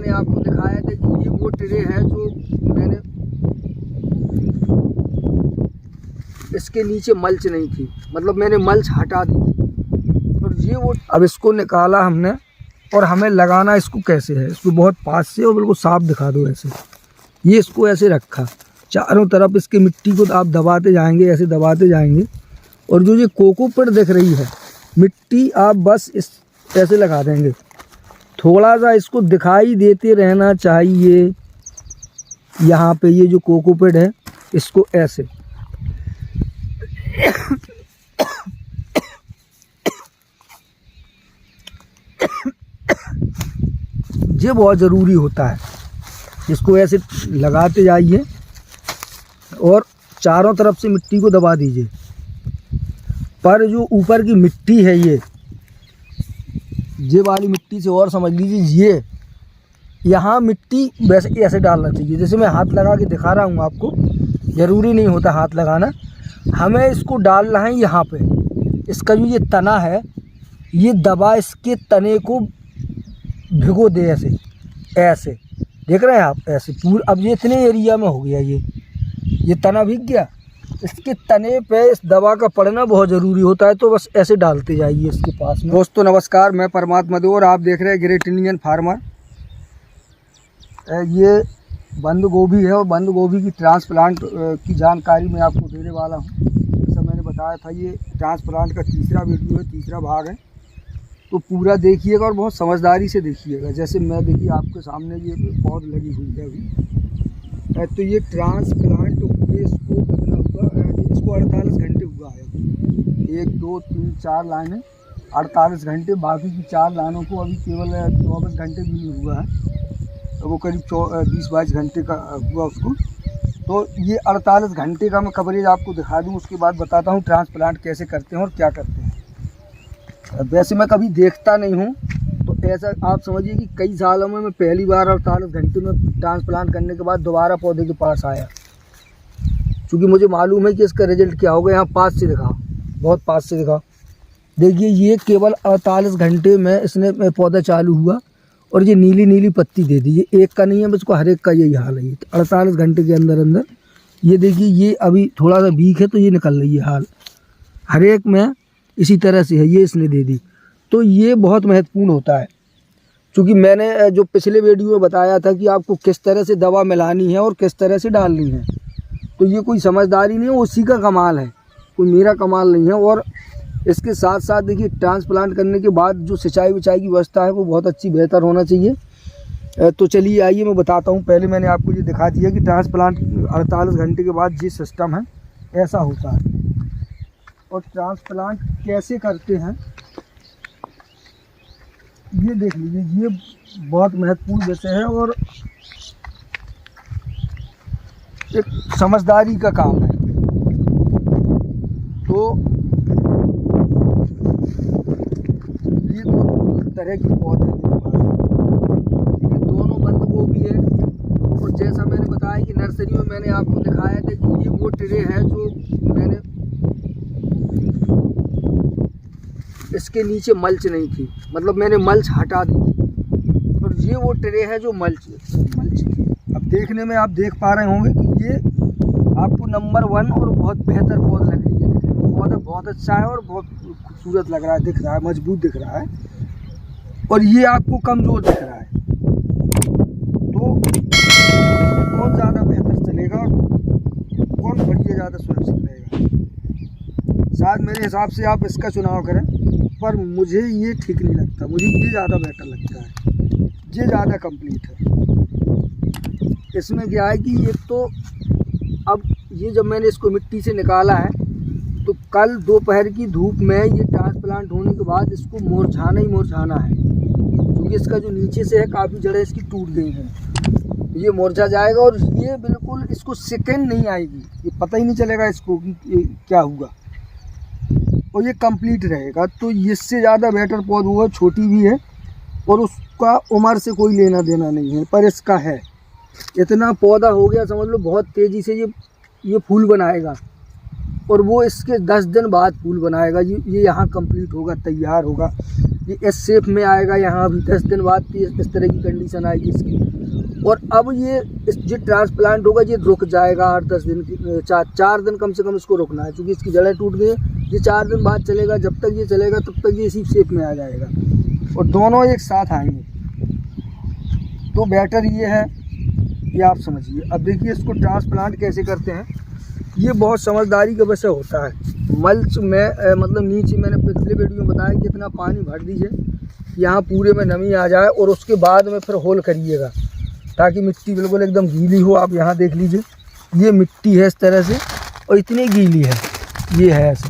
मैंने आपको दिखाया था कि ये वो ट्रे है जो मैंने इसके नीचे मल्च नहीं थी, मतलब मैंने मल्च हटा दी थी। और ये वो अब इसको निकाला हमने और हमें लगाना इसको कैसे है, इसको बहुत पास से और बिल्कुल साफ दिखा दो। ऐसे ये इसको ऐसे रखा, चारों तरफ इसकी मिट्टी को आप दबाते जाएंगे, ऐसे दबाते जाएंगे। और जो ये कोकोपीट दिख रही है मिट्टी, आप बस इस ऐसे लगा देंगे, थोड़ा सा इसको दिखाई देते रहना चाहिए। यहाँ पे ये जो कोकोपीट है इसको ऐसे ये बहुत ज़रूरी होता है, इसको ऐसे लगाते जाइए और चारों तरफ से मिट्टी को दबा दीजिए। पर जो ऊपर की मिट्टी है ये वाली मिट्टी से और समझ लीजिए, ये यहाँ मिट्टी वैसे ऐसे डालना चाहिए जैसे मैं हाथ लगा के दिखा रहा हूँ आपको। ज़रूरी नहीं होता हाथ लगाना, हमें इसको डालना है यहाँ पे। इसका जो ये तना है ये दबा इसके तने को भिगो दे, ऐसे ऐसे देख रहे हैं आप, ऐसे पूरा। अब ये इतने एरिया में हो गया, ये तना भीग गया, इसके तने पे इस दवा का पड़ना बहुत ज़रूरी होता है। तो बस ऐसे डालते जाइए इसके पास में। दोस्तों नमस्कार, मैं परमात्मा दो और आप देख रहे हैं ग्रेट इंडियन फार्मर। ये बंद गोभी है और बंद गोभी की ट्रांसप्लांट की जानकारी मैं आपको देने वाला हूँ। जैसा मैंने बताया था ये ट्रांसप्लांट का तीसरा वीडियो है, तीसरा भाग है, तो पूरा देखिएगा और बहुत समझदारी से देखिएगा। जैसे मैं देखिए आपके सामने ये पौध लगी हुई है अभी, तो ये ट्रांसप्लांट हुए इसको कितना हुआ, इसको 48 घंटे हुआ है। 1 2 3 4 लाइनें 48 घंटे, बाकी की 4 लाइनों को अभी केवल 24 घंटे भी नहीं हुआ है, तो वो करीब 20-22 घंटे का हुआ उसको। तो ये 48 घंटे का मैं कवरेज आपको दिखा दूँ, उसके बाद बताता हूँ ट्रांसप्लांट कैसे करते हैं और क्या करते हैं। वैसे मैं कभी देखता नहीं हूँ, तो ऐसा आप समझिए कि कई सालों में मैं पहली बार 48 घंटे में ट्रांसप्लांट करने के बाद दोबारा पौधे के पास आया, क्योंकि मुझे मालूम है कि इसका रिजल्ट क्या होगा। यहाँ पास से दिखा, बहुत पास से दिखा, देखिए ये केवल 48 घंटे में इसने पौधा चालू हुआ और ये नीली नीली पत्ती दे दी। ये एक का नहीं है, बस को हर एक का यही हाल है। ये 48 घंटे के अंदर अंदर ये देखिए, ये अभी थोड़ा सा वीक है तो ये निकल रही है हाल, हर एक में इसी तरह से है। ये इसने दे दी, तो ये बहुत महत्वपूर्ण होता है, क्योंकि मैंने जो पिछले वीडियो में बताया था कि आपको किस तरह से दवा मिलानी है और किस तरह से डालनी है। तो ये कोई समझदारी नहीं है, उसी का कमाल है, कोई मेरा कमाल नहीं है। और इसके साथ साथ देखिए ट्रांसप्लांट करने के बाद जो सिंचाई विचाई की व्यवस्था है वो बहुत अच्छी बेहतर होना चाहिए। तो चलिए आइए मैं बताता हूँ। पहले मैंने आपको ये दिखा दिया कि ट्रांसप्लांट 48 घंटे के बाद ये सिस्टम है, ऐसा होता है। और ट्रांसप्लांट कैसे करते हैं ये देख लीजिए, ये बहुत महत्वपूर्ण विषय है और एक समझदारी का काम है। तो ये दो तरह की पौधे हैं, ये दोनों बंद गोभी है। और जैसा मैंने बताया कि नर्सरी में मैंने आपको दिखाया था कि ये वो ट्रे है जो मैंने इसके नीचे मल्च नहीं थी, मतलब मैंने मल्च हटा दी थी। और ये वो ट्रे है जो मल्च थी। अब देखने में आप देख पा रहे होंगे कि ये आपको नंबर 1 और बहुत बेहतर पौधा लग रही है। दिखने में पौधा बहुत अच्छा है और बहुत खूबसूरत लग रहा है, दिख रहा है, मजबूत दिख रहा है। और ये आपको कमज़ोर दिख रहा है। तो कौन ज़्यादा बेहतर चलेगा और कौन बढ़िया ज़्यादा सुरक्षित रहेगा, शायद मेरे हिसाब से आप इसका चुनाव करें, पर मुझे ये ठीक नहीं लगता। मुझे ये ज़्यादा बेटर लगता है, ये ज़्यादा कंप्लीट है। इसमें क्या है कि एक तो अब ये जब मैंने इसको मिट्टी से निकाला है तो कल दोपहर की धूप में ये ट्रांसप्लांट होने के बाद इसको मुरझाना ही मुरझाना है, क्योंकि इसका जो नीचे से है काफ़ी जड़ें इसकी टूट गई हैं, तो ये मुरझा जाएगा और ये बिल्कुल इसको सेकेंड नहीं आएगी, ये पता ही नहीं चलेगा इसको कि क्या हुआ, और ये कंप्लीट रहेगा। तो इससे ज़्यादा बेटर पौधा हुआ, छोटी भी है और उसका उम्र से कोई लेना देना नहीं है, पर इसका है। इतना पौधा हो गया समझ लो, बहुत तेज़ी से ये फूल बनाएगा। और वो इसके 10 दिन बाद फूल बनाएगा। ये यहाँ कंप्लीट होगा, तैयार होगा, ये इस शेप में आएगा। यहाँ अभी 10 दिन बाद इस तरह की कंडीशन आएगी इसकी। और अब ये ट्रांसप्लांट होगा, ये रुक जाएगा 8-10 दिन की, 4 दिन कम से कम इसको रुकना है, क्योंकि इसकी जड़ें टूट गई हैं। ये 4 दिन बाद चलेगा, जब तक ये चलेगा तब तक ये इसी शेप में आ जाएगा और दोनों एक साथ आएंगे। तो बेटर ये है कि आप समझिए। अब देखिए इसको ट्रांसप्लांट कैसे करते हैं, ये बहुत समझदारी का विषय होता है। मल्च में मतलब नीचे मैंने पिछले वीडियो में बताया कि इतना पानी भर दीजिए, यहाँ पूरे में नमी आ जाए और उसके बाद में फिर होल करिएगा ताकि मिट्टी बिल्कुल एकदम गीली हो। आप यहाँ देख लीजिए, ये मिट्टी है इस तरह से और इतनी गीली है, ये है ऐसे,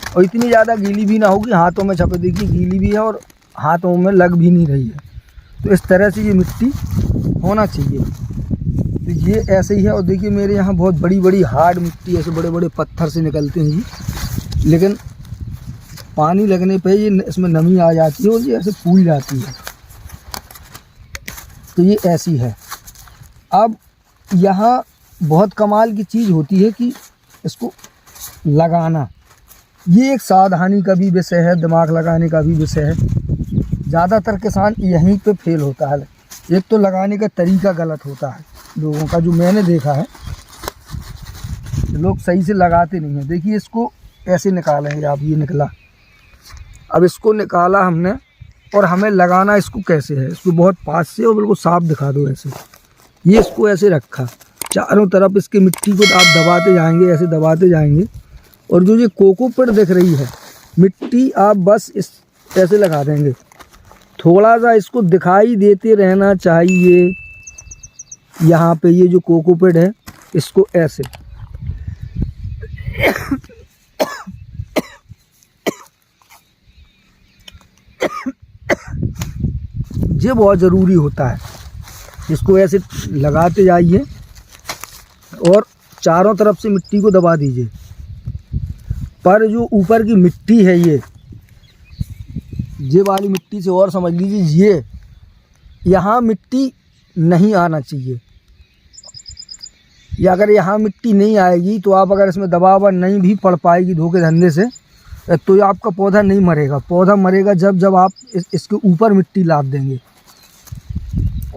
और इतनी ज़्यादा गीली भी ना हो कि हाथों में छपे। देखिए गीली भी है और हाथों में लग भी नहीं रही है। तो इस तरह से ये मिट्टी होना चाहिए। तो ये ऐसे ही है। और देखिए मेरे यहाँ बहुत बड़ी बड़ी हार्ड मिट्टी, ऐसे बड़े बड़े पत्थर से निकलते हैं ये, लेकिन पानी लगने पे ये इसमें नमी आ जाती है और ये ऐसे फूल जाती है। तो ये ऐसी है। अब यहाँ बहुत कमाल की चीज़ होती है कि इसको लगाना, ये एक सावधानी का भी विषय है, दिमाग लगाने का भी विषय है। ज़्यादातर किसान यहीं पे फेल होता है। एक तो लगाने का तरीका गलत होता है लोगों का, जो मैंने देखा है, लोग सही से लगाते नहीं हैं। देखिए इसको ऐसे निकालेंगे आप, ये निकला, अब इसको निकाला हमने और हमें लगाना इसको कैसे है, इसको बहुत पास से और बिल्कुल साफ दिखा दो ऐसे। ये इसको ऐसे रखा, चारों तरफ इसके मिट्टी को आप दबाते जाएंगे, ऐसे दबाते जाएंगे। और जो ये कोकोपीट दिख रही है मिट्टी, आप बस इस ऐसे लगा देंगे, थोड़ा सा इसको दिखाई देते रहना चाहिए। यहाँ पे ये जो कोकोपीट है इसको ऐसे ये बहुत ज़रूरी होता है। इसको ऐसे लगाते जाइए और चारों तरफ से मिट्टी को दबा दीजिए। पर जो ऊपर की मिट्टी है ये वाली मिट्टी से और समझ लीजिए, ये यहाँ मिट्टी नहीं आना चाहिए। या अगर यहाँ मिट्टी नहीं आएगी तो आप अगर इसमें दबाव नहीं भी पड़ पाएगी धोखे धंधे से, तो आपका पौधा नहीं मरेगा। पौधा मरेगा जब आप इसके ऊपर मिट्टी लाद देंगे।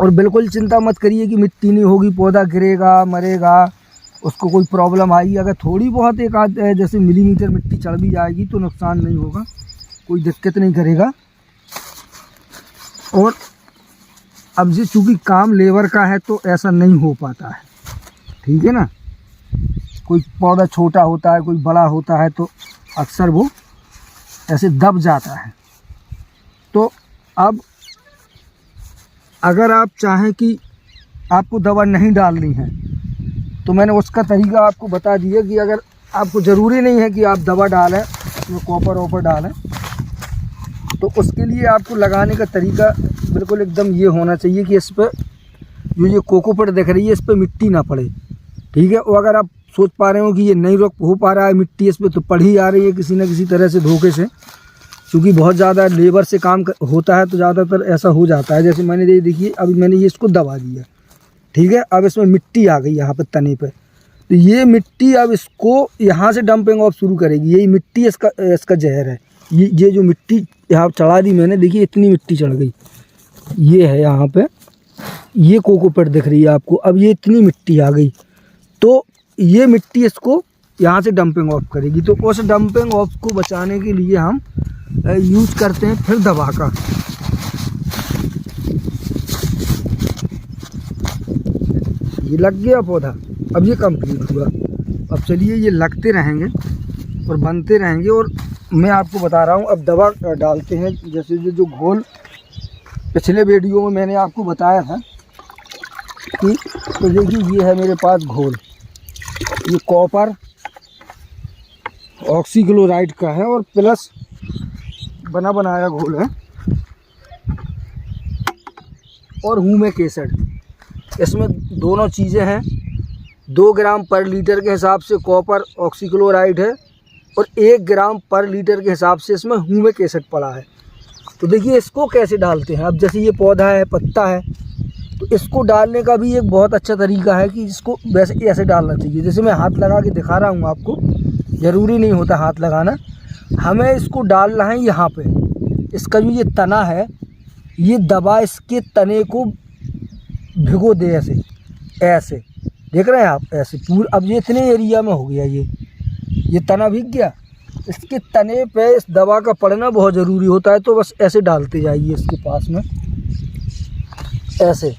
और बिल्कुल चिंता मत करिए कि मिट्टी नहीं होगी, पौधा गिरेगा, मरेगा, उसको कोई प्रॉब्लम आएगी। अगर थोड़ी बहुत एक आध जैसे मिलीमीटर मिट्टी चढ़ भी जाएगी तो नुकसान नहीं होगा, कोई दिक्कत नहीं करेगा। और अब ये चूँकि काम लेबर का है तो ऐसा नहीं हो पाता है, ठीक है ना। कोई पौधा छोटा होता है, कोई बड़ा होता है, तो अक्सर वो ऐसे दब जाता है। तो अब अगर आप चाहें कि आपको दवा नहीं डालनी है तो मैंने उसका तरीका आपको बता दिया कि अगर आपको ज़रूरी नहीं है कि आप दवा डालें, उसमें कॉपर वॉपर डालें, तो उसके लिए आपको लगाने का तरीका बिल्कुल एकदम ये होना चाहिए कि इस पर जो ये कोकोपीट दिख रही है इस पर मिट्टी ना पड़े, ठीक है। और अगर आप सोच पा रहे हो कि ये नहीं रोक हो पा रहा है मिट्टी इस पर, तो पड़ ही आ रही है किसी न किसी तरह से धोखे से, क्योंकि बहुत ज़्यादा लेबर से काम होता है तो ज़्यादातर ऐसा हो जाता है। जैसे मैंने ये देखिए, अभी मैंने ये इसको दबा दिया, ठीक है। अब इसमें मिट्टी आ गई यहाँ पर तने पे, तो ये मिट्टी अब इसको यहाँ से डंपिंग ऑफ शुरू करेगी। यही मिट्टी इसका जहर है। ये जो मिट्टी यहाँ चढ़ा दी मैंने, देखिए इतनी मिट्टी चढ़ गई, ये है यहाँ पे, ये कोकोपीट दिख रही है आपको। अब ये इतनी मिट्टी आ गई तो ये मिट्टी इसको यहाँ से डंपिंग ऑफ करेगी। तो उस डंपिंग ऑफ को बचाने के लिए हम यूज़ करते हैं फिर दवा का। ये लग गया पौधा, अब ये कंप्लीट हुआ। अब चलिए ये लगते रहेंगे और बनते रहेंगे। और मैं आपको बता रहा हूँ अब दवा डालते हैं। जैसे जो घोल पिछले वीडियो में मैंने आपको बताया था कि, तो देखिए ये है मेरे पास घोल, ये कॉपर ऑक्सीक्लोराइड का है और प्लस बना बनाया घोल है और ह्यूमिक एसिड। इसमें दोनों चीज़ें हैं। 2 ग्राम पर लीटर के हिसाब से कॉपर ऑक्सीक्लोराइड है और 1 ग्राम पर लीटर के हिसाब से इसमें ह्यूमिक एसिड पड़ा है। तो देखिए इसको कैसे डालते हैं। अब जैसे ये पौधा है, पत्ता है, तो इसको डालने का भी एक बहुत अच्छा तरीका है कि इसको वैसे ऐसे डालना चाहिए। जैसे मैं हाथ लगा के दिखा रहा हूँ आपको, ज़रूरी नहीं होता हाथ लगाना। हमें इसको डालना है यहाँ पे। इसका जो ये तना है, ये दबा इसके तने को भिगो दे ऐसे ऐसे, देख रहे हैं आप, ऐसे पूरा। अब ये इतने एरिया में हो गया, ये तना भीग गया। इसके तने पे इस दवा का पड़ना बहुत ज़रूरी होता है। तो बस ऐसे डालते जाइए इसके पास में ऐसे।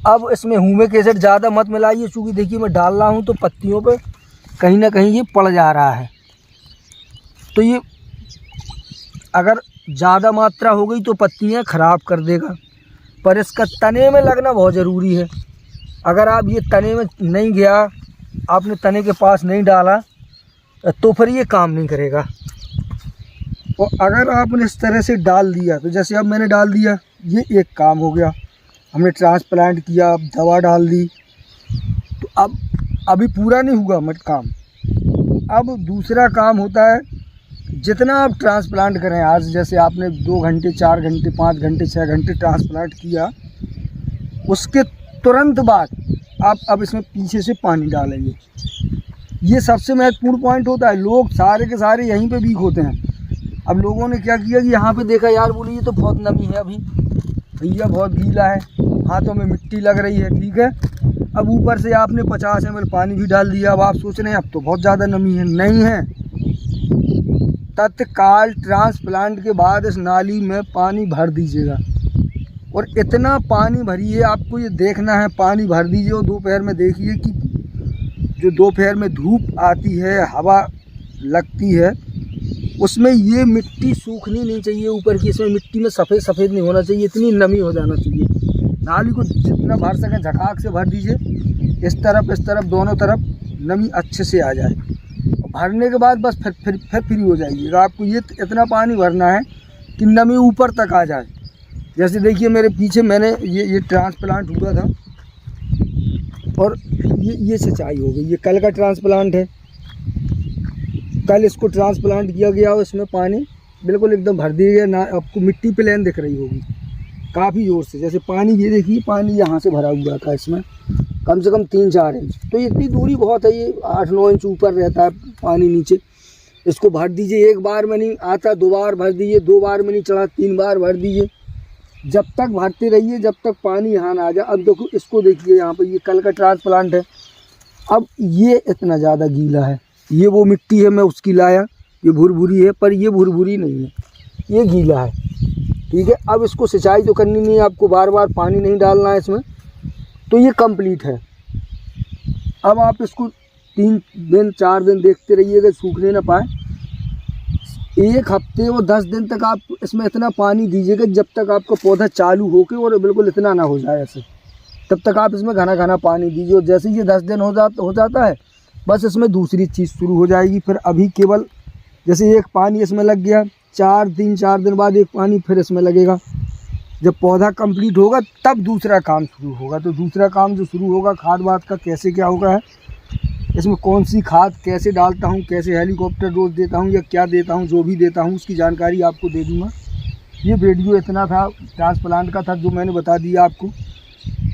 अब इसमें ह्यूमिक एसिड ज़्यादा मत मिलाइए, चूँकि देखिए मैं डाल रहा हूँ तो पत्तियों पे कहीं ना कहीं ये पड़ जा रहा है। तो ये अगर ज़्यादा मात्रा हो गई तो पत्तियाँ ख़राब कर देगा, पर इसका तने में लगना बहुत ज़रूरी है। अगर आप ये तने में नहीं गया, आपने तने के पास नहीं डाला, तो फिर ये काम नहीं करेगा। और अगर आपने इस तरह से डाल दिया, तो जैसे अब मैंने डाल दिया, ये एक काम हो गया, हमने ट्रांसप्लांट किया, अब दवा डाल दी। तो अब अभी पूरा नहीं हुआ मत काम। अब दूसरा काम होता है, जितना आप ट्रांसप्लांट करें, आज जैसे आपने 2 घंटे 4 घंटे 5 घंटे 6 घंटे ट्रांसप्लांट किया, उसके तुरंत बाद आप अब इसमें पीछे से पानी डालेंगे। ये सबसे महत्वपूर्ण पॉइंट होता है। लोग सारे के सारे यहीं पे वीक होते हैं। अब लोगों ने क्या किया कि यहाँ पे देखा, यार बोली ये तो बहुत नमी है अभी, भैया बहुत गीला है, हाथों में मिट्टी लग रही है, ठीक है। अब ऊपर से आपने 50 ml पानी भी डाल दिया। अब आप सोच रहे हैं अब तो बहुत ज़्यादा नमी है, नहीं है। तत्काल ट्रांसप्लांट के बाद इस नाली में पानी भर दीजिएगा, और इतना पानी भरिए, आपको ये देखना है, पानी भर दीजिए। और दोपहर में देखिए कि जो दोपहर में धूप आती है, हवा लगती है, उसमें ये मिट्टी सूखनी नहीं चाहिए ऊपर की। इसमें मिट्टी में सफ़ेद सफ़ेद नहीं होना चाहिए, इतनी नमी हो जाना चाहिए। नाली को जितना भर सकें झकाक से भर दीजिए, इस तरफ दोनों तरफ नमी अच्छे से आ जाए। भरने के बाद बस फिर फ्री हो जाइएगा। आपको ये इतना पानी भरना है कि नमी ऊपर तक आ जाए। जैसे देखिए मेरे पीछे मैंने ये ट्रांसप्लांट हुआ था, और ये सिंचाई हो गई। ये कल का ट्रांसप्लांट है, कल इसको ट्रांसप्लांट किया गया और इसमें पानी बिल्कुल एकदम भर दिया गया ना। आपको मिट्टी प्लेन दिख रही होगी काफ़ी ज़ोर से। जैसे पानी, ये देखिए पानी यहाँ से भरा हुआ था इसमें कम से कम 3-4 इंच। तो इतनी दूरी बहुत है, ये 8-9 इंच ऊपर रहता है पानी नीचे। इसको भर दीजिए, एक बार में नहीं आता, 2 बार भर दीजिए, 2 बार में नहीं चढ़ा, 3 बार भर दीजिए। जब तक भरते रहिए जब तक पानी यहाँ ना आ जाए। अब देखो इसको देखिए, यहाँ पर ये कल का ट्रांसप्लांट है। अब ये इतना ज़्यादा गीला है, ये वो मिट्टी है मैं उसकी लाया, ये भुरभुरी है, पर ये भुरभुरी नहीं है, ये गीला है, ठीक है। अब इसको सिंचाई तो करनी नहीं है, आपको बार बार पानी नहीं डालना है इसमें, तो ये कंप्लीट है। अब आप इसको 3 दिन 4 दिन देखते रहिएगा, सूखने ना पाए। 1 हफ्ते और 10 दिन तक आप इसमें इतना पानी दीजिएगा जब तक आपका पौधा चालू होके और बिल्कुल इतना ना हो जाए ऐसे, तब तक आप इसमें घना घना पानी दीजिए। और जैसे ये 10 दिन हो जाता है, बस इसमें दूसरी चीज़ शुरू हो जाएगी। फिर अभी केवल जैसे एक पानी इसमें लग गया, 4 दिन बाद एक पानी फिर इसमें लगेगा। जब पौधा कंप्लीट होगा तब दूसरा काम शुरू होगा। तो दूसरा काम जो शुरू होगा, खाद वाद का कैसे क्या होगा है, इसमें कौन सी खाद कैसे डालता हूँ, कैसे हेलीकॉप्टर डोज देता हूँ या क्या देता हूँ, जो भी देता हूँ उसकी जानकारी आपको दे दूँगा। ये वीडियो इतना था, ट्रांसप्लांट का था, जो मैंने बता दिया आपको।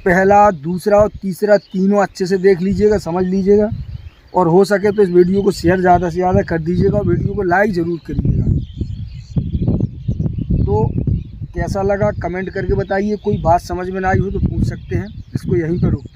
पहला, दूसरा और तीसरा तीनों अच्छे से देख लीजिएगा, समझ लीजिएगा, और हो सके तो इस वीडियो को शेयर ज़्यादा से ज़्यादा कर दीजिएगा, वीडियो को लाइक ज़रूर करिएगा। तो कैसा लगा कमेंट करके बताइए। कोई बात समझ में ना आई हो तो पूछ सकते हैं। इसको यहीं पर रोकते हैं।